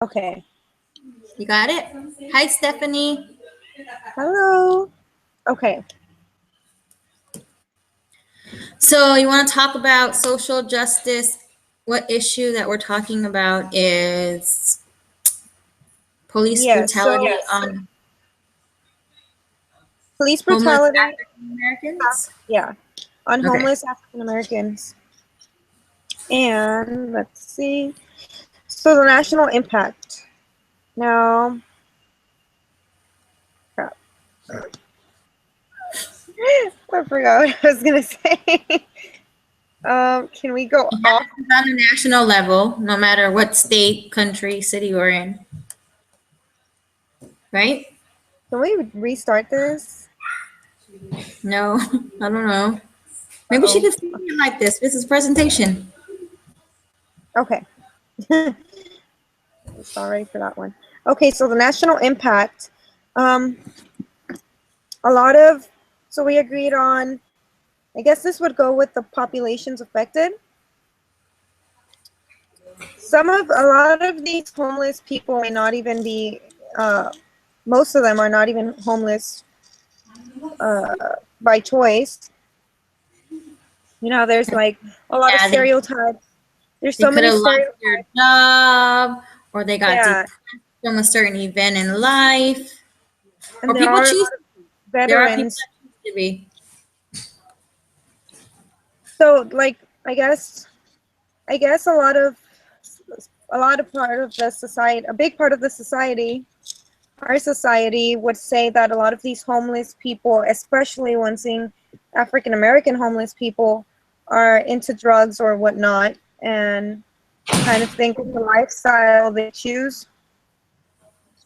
Okay. You got it? Hi, Stephanie. Hello. Okay. So you want to talk about social justice? What issue that we're talking about is police brutality on Police homeless brutality. African Americans? Yeah. On Okay. homeless African Americans. And let's see. So the national impact. Now, crap. I forgot what I was gonna say. Can we go It off? happens on a national level, no matter what state, country, city you're in. Right? Can we restart this? No, I don't know. Maybe she Uh-oh. could see it like this. This is presentation. Okay. Sorry for that one. Okay, so the national impact. Um, a lot of, so we agreed on, I guess this would go with the populations affected. A lot of these homeless people may not even be, most of them are not even homeless by choice. You know, there's like a lot of Yeah, stereotypes. There's they so could many have lost their stereotypes. job, or they got Yeah, depressed from a certain event in life, or and there people are a choose. lot of There are people veterans. that choose to be. So, like, I guess a lot of part of the society, a big part of the society, our society would say that a lot of these homeless people, especially when seeing African American homeless people, are into drugs or whatnot, and kind of think it's a lifestyle they choose.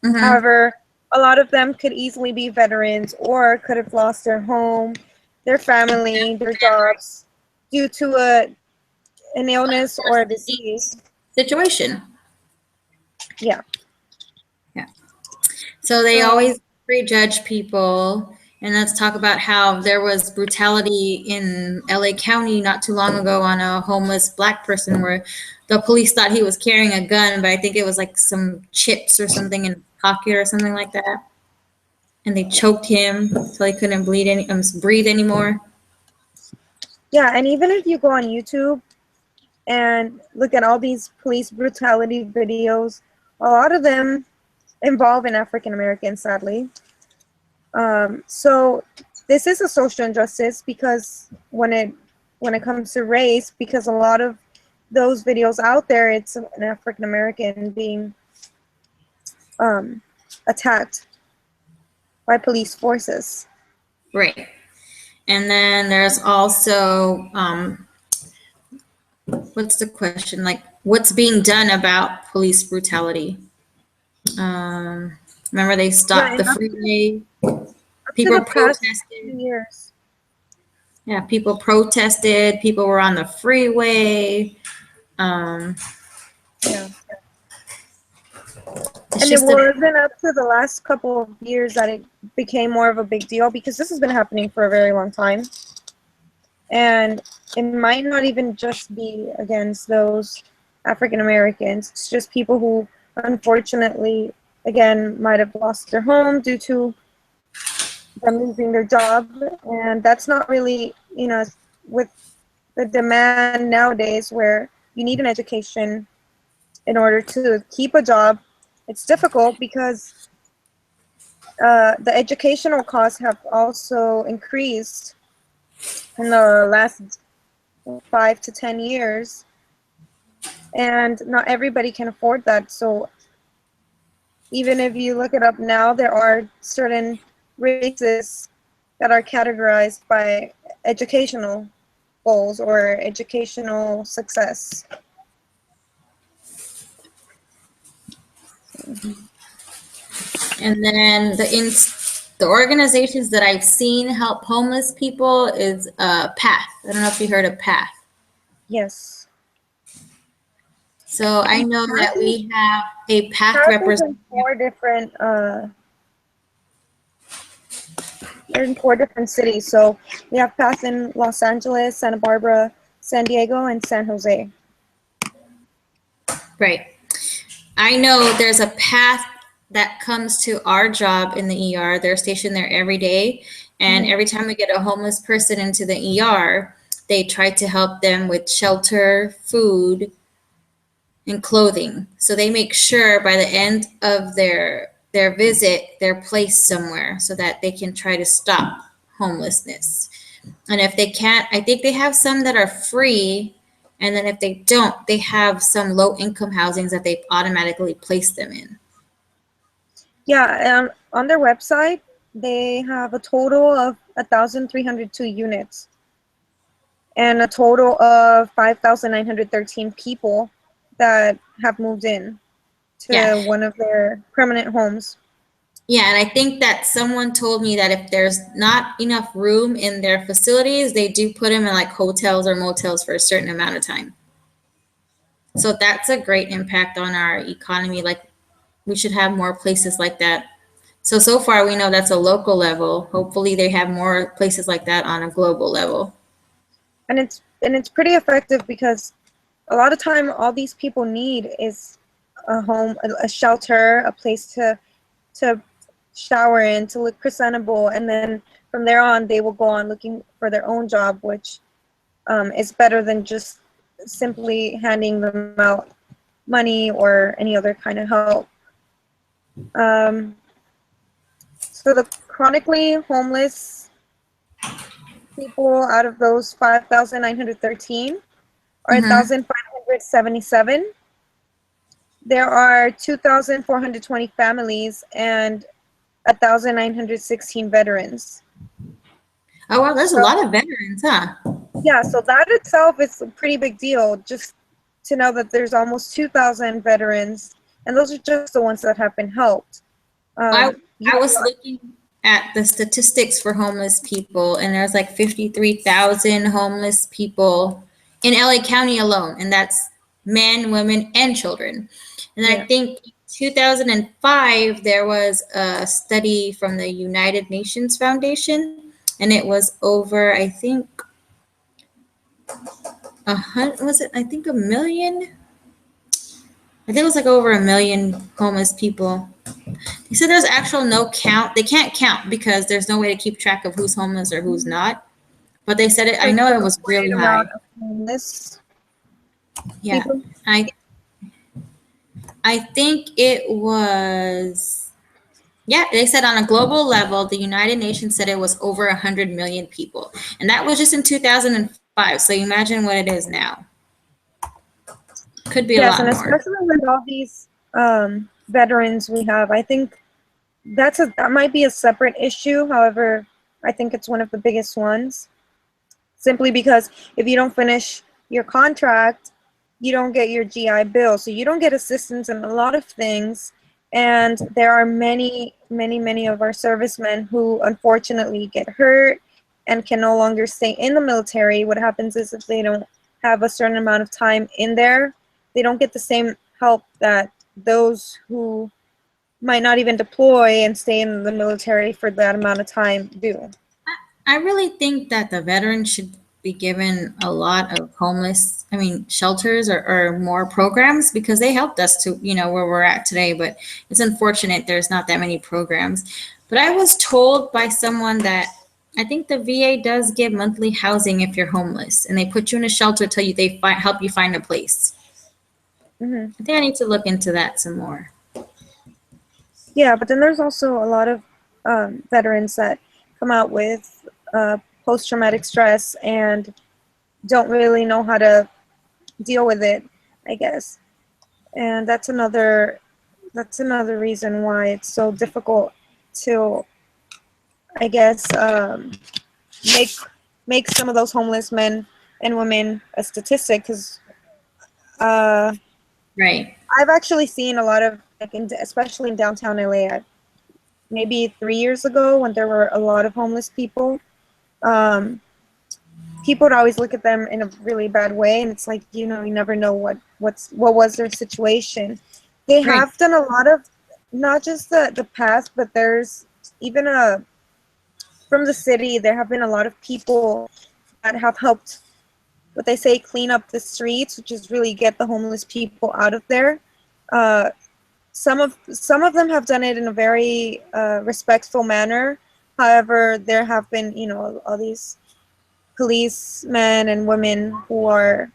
Mm-hmm. However, a lot of them could easily be veterans or could have lost their home, their family, their jobs due to an illness or a disease. Situation. Yeah. Yeah. So they Um, always prejudge people. And let's talk about how there was brutality in LA County not too long ago on a homeless black person where the police thought he was carrying a gun, but I think it was like some chips or something in his pocket or something like that. And they choked him so he couldn't breathe anymore. yeah, and even if you go on YouTube and look at all these police brutality videos, a lot of them involve an African American, sadly. So this is a social injustice because when it comes to race, because a lot of those videos out there, it's an African American being um, attacked by police forces. Right. And then there's also, what's the question? Like, what's being done about police brutality? Um, Remember they Yeah, stopped the and freeway. up to People the past few protested. years. Yeah, people protested. People were on the freeway. Um, Yeah. it's And it just a wasn't up to the last couple of years that it became more of a big deal because this has been happening for a very long time. And it might not even just be against those African Americans. It's just people who unfortunately, again, might have lost their home due to them losing their job. And that's not really, you know, with the demand nowadays where you need an education in order to keep a job. It's difficult because the educational costs have also increased in the last 5 to 10 years, and not everybody can afford that. So even if you look it up now, there are certain races that are categorized by educational goals or educational success. and then the organizations that I've seen help homeless people is PATH. I don't know if you heard of PATH. Yes. So I know that PATH we have a PATH is in representative. four different they're in four different cities. So we have PATH in Los Angeles, Santa Barbara, San Diego, and San Jose. Right. I know there's a path that comes to our job in the ER. They're stationed there every day. And Mhm. every time we get a homeless person into the ER, they try to help them with shelter, food, and clothing. So they make sure by the end of their visit, they're placed somewhere so that they can try to stop homelessness. And if they can't, I think they have some that are free. And then if they don't, they have some low income housings that they automatically place them in. Yeah, on their website, they have a total of 1,302 units and a total of 5,913 people that have moved in Yeah. to one of their permanent homes. Yeah. And I think that someone told me that if there's not enough room in their facilities, they do put them in like hotels or motels for a certain amount of time. So that's a great impact on our economy. Like we should have more places like that. So far we know that's a local level. Hopefully they have more places like that on a global level. And it's pretty effective because a lot of time all these people need is a home, a shelter, a place to shower in, to look presentable, and then from there on they will go on looking for their own job, which is better than just simply handing them out money or any other kind of help. Um, so the chronically homeless people out of those 5,913 are Mm-hmm. 1,577. There are 2,420 families and 1,916 veterans. Oh wow, there's a So lot of veterans, huh? yeah, so that itself is a pretty big deal. Just to know that there's almost 2,000 veterans, and those are just the ones that have been helped. I You I was looking at the statistics for homeless people, and there's like 53,000 homeless people in LA County alone, and that's men, women, and children. And I Yeah, think 2005 there was a study from the United Nations Foundation, and it was over I think was it I think a million. I think it was like over a million homeless people. He said there's actual no count. They can't count because there's no way to keep track of who's homeless or who's not. But they said it. I like know the it was really reported amount high. of homeless Yeah, people. I I think it was. Yeah, they said on a global level, the United Nations said it was over 100 million people, and that was just in 2005. So you imagine what it is now. Could be a Yes, and lot more. especially with all these veterans we have, I think that might be a separate issue. However, I think it's one of the biggest ones. Simply because if you don't finish your contract, you don't get your GI Bill. So you don't get assistance in a lot of things. And there are many, many, many of our servicemen who unfortunately get hurt and can no longer stay in the military. What happens is if they don't have a certain amount of time in there, they don't get the same help that those who might not even deploy and stay in the military for that amount of time do. I really think that the veterans should be given a lot of shelters or more programs because they helped us to, where we're at today. But it's unfortunate there's not that many programs. But I was told by someone that I think the VA does give monthly housing if you're homeless, and they put you in a shelter till help you find a place. Hmm. I think I need to look into that some more. Yeah, but then there's also a lot of veterans that come out with post-traumatic stress and don't really know how to deal with it, I guess. And that's another reason why it's so difficult to, I guess, make make some of those homeless men and women a statistic. Because uh, Right. I've actually seen a lot of, like, especially in downtown LA, maybe 3 years ago when there were a lot of homeless people. Um, People would always look at them in a really bad way, and it's like, you never know what was their situation. They Right. have done a lot of, not just the past, but there's even from the city there have been a lot of people that have helped, what they say, clean up the streets, which is really get the homeless people out of there. some of them have done it in a very respectful manner. However, there have been, you know, all these policemen and women who are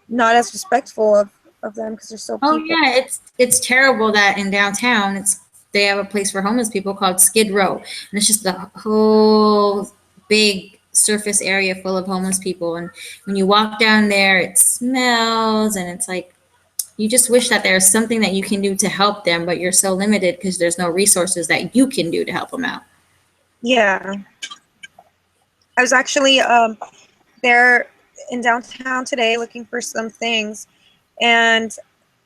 not as respectful of them because they're still Oh people. yeah, it's terrible that in downtown they have a place for homeless people called Skid Row, and it's just a whole big surface area full of homeless people. And when you walk down there, it smells, and it's like you just wish that there's something that you can do to help them, but you're so limited because there's no resources that you can do to help them out. Yeah, I was actually there in downtown today looking for some things, and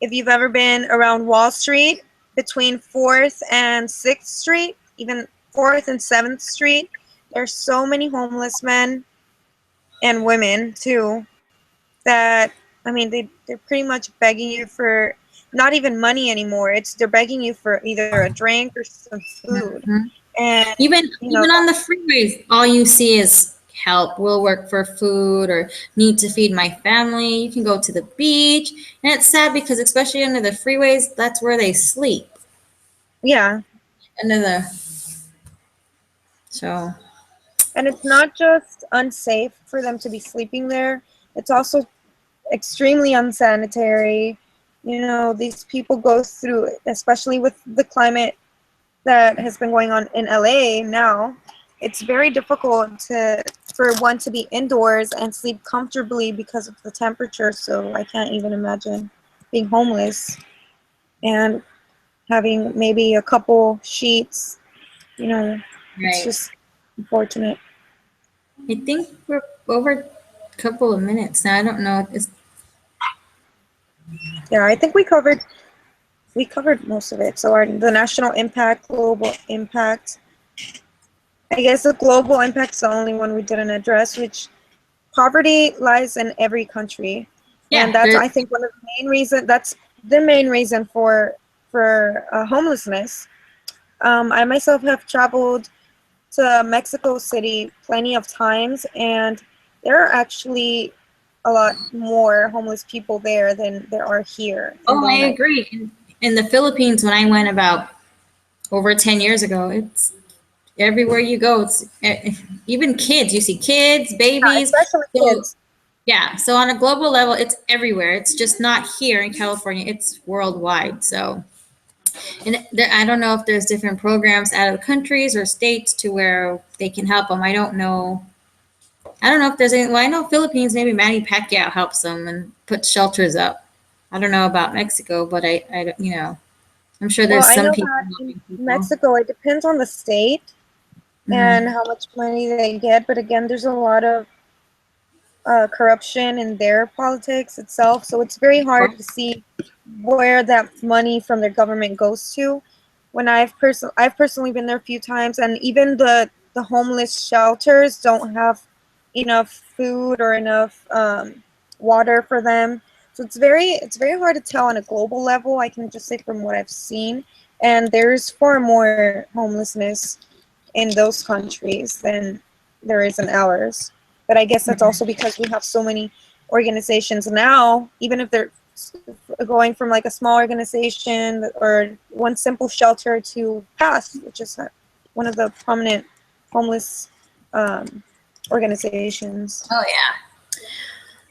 if you've ever been around Wall Street between 4th and 6th Street, even 4th and 7th Street, there's so many homeless men and women too that, I mean, they're pretty much begging you for not even money anymore. It's they're begging you for either a drink or some food. Mhm. And Even you know, even on the freeways, all you see is help, will work for food, or need to feed my family. You can go to the beach, and it's sad because especially under the freeways, that's where they sleep. yeah. Under the so And it's not just unsafe for them to be sleeping there, it's also extremely unsanitary. You know, these people go through, especially with the climate that has been going on in LA now, it's very difficult to for one to be indoors and sleep comfortably because of the temperature. So I can't even imagine being homeless and having maybe a couple sheets. You know, it's right. just unfortunate. I think we're over a couple of minutes now. I don't know. It's, Yeah, I think we covered most of it. So the national impact, global impact. I guess the global impact is the only one we didn't address, which poverty lies in every country, and yeah, that's there. I think one of the main reason. That's the main reason for homelessness. I myself have traveled to Mexico City plenty of times, and there are actually a lot more homeless people there than there are here in Oh, the I United. agree. In the Philippines, when I went about over 10 years ago, it's everywhere you go. It's even kids. You see kids, babies. Especially So kids. yeah, so on a global level, it's everywhere. It's just not here in California. It's worldwide. So, and there, I don't know if there's different programs out of the countries or states to where they can help them. I don't know. I don't know if there's any. Well, I know Philippines. Maybe Manny Pacquiao helps them and puts shelters up. I don't know about Mexico, but you know, I'm sure Well, there's I some know people that in helping people. Mexico, it depends on the state and Mm-hmm. how much money they get. But again, there's a lot of corruption in their politics itself. So it's very hard to see where that money from their government goes to. When I've personally been there a few times, and even the homeless shelters don't have enough food or enough water for them. So it's very hard to tell on a global level. I can just say from what I've seen, and there's far more homelessness in those countries than there is in ours. But I guess that's also because we have so many organizations now, even if they're going from like a small organization or one simple shelter to PATH, which is one of the prominent homeless um, organizations. Oh yeah.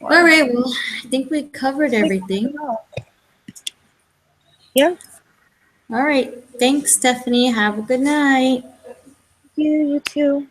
All Wow. right. Well, I think we covered everything. Yeah, All right. Thanks, Stephanie. Have a good night. you too.